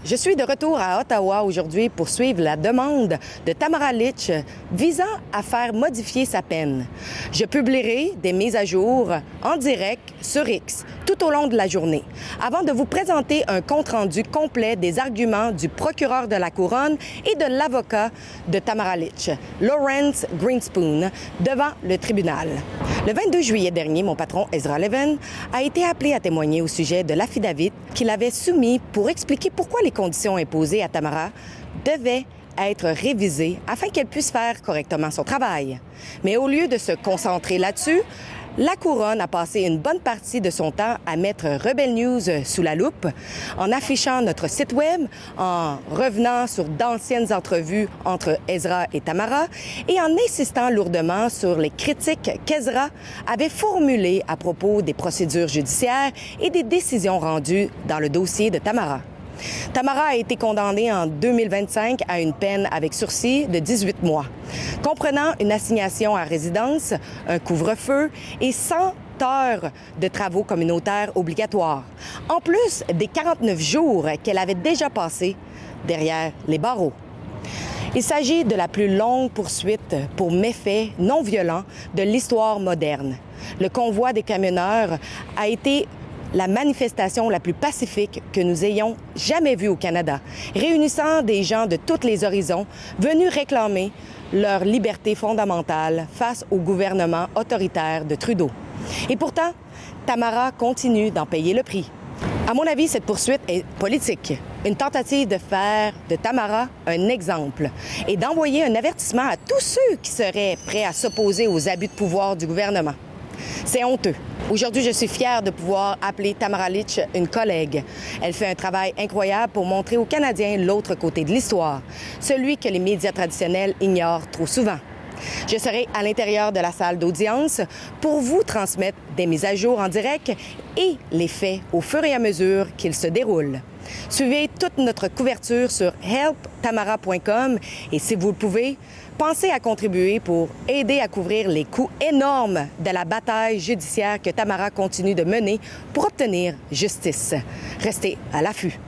Je suis de retour à Ottawa aujourd'hui pour suivre la demande de Tamara Lich visant à faire modifier sa peine. Je publierai des mises à jour en direct sur X tout au long de la journée, avant de vous présenter un compte-rendu complet des arguments du procureur de la Couronne et de l'avocat de Tamara Lich, Lawrence Greenspoon, devant le tribunal. Le 22 juillet dernier, mon patron Ezra Levin a été appelé à témoigner au sujet de l'affidavit qu'il avait soumis pour expliquer pourquoi les conditions imposées à Tamara devaient être révisées afin qu'elle puisse faire correctement son travail. Mais au lieu de se concentrer là-dessus, la Couronne a passé une bonne partie de son temps à mettre Rebel News sous la loupe, en affichant notre site Web, en revenant sur d'anciennes entrevues entre Ezra et Tamara et en insistant lourdement sur les critiques qu'Ezra avait formulées à propos des procédures judiciaires et des décisions rendues dans le dossier de Tamara. Tamara a été condamnée en 2025 à une peine avec sursis de 18 mois, comprenant une assignation à résidence, un couvre-feu et 100 heures de travaux communautaires obligatoires, en plus des 49 jours qu'elle avait déjà passés derrière les barreaux. Il s'agit de la plus longue poursuite pour méfaits non violents de l'histoire moderne. Le convoi des camionneurs a été la manifestation la plus pacifique que nous ayons jamais vue au Canada, réunissant des gens de tous les horizons venus réclamer leur liberté fondamentale face au gouvernement autoritaire de Trudeau. Et pourtant, Tamara continue d'en payer le prix. À mon avis, cette poursuite est politique, une tentative de faire de Tamara un exemple et d'envoyer un avertissement à tous ceux qui seraient prêts à s'opposer aux abus de pouvoir du gouvernement. C'est honteux. Aujourd'hui, je suis fière de pouvoir appeler Tamara Lich une collègue. Elle fait un travail incroyable pour montrer aux Canadiens l'autre côté de l'histoire, celui que les médias traditionnels ignorent trop souvent. Je serai à l'intérieur de la salle d'audience pour vous transmettre des mises à jour en direct et les faits au fur et à mesure qu'ils se déroulent. Suivez toute notre couverture sur helptamara.com et si vous le pouvez, pensez à contribuer pour aider à couvrir les coûts énormes de la bataille judiciaire que Tamara continue de mener pour obtenir justice. Restez à l'affût.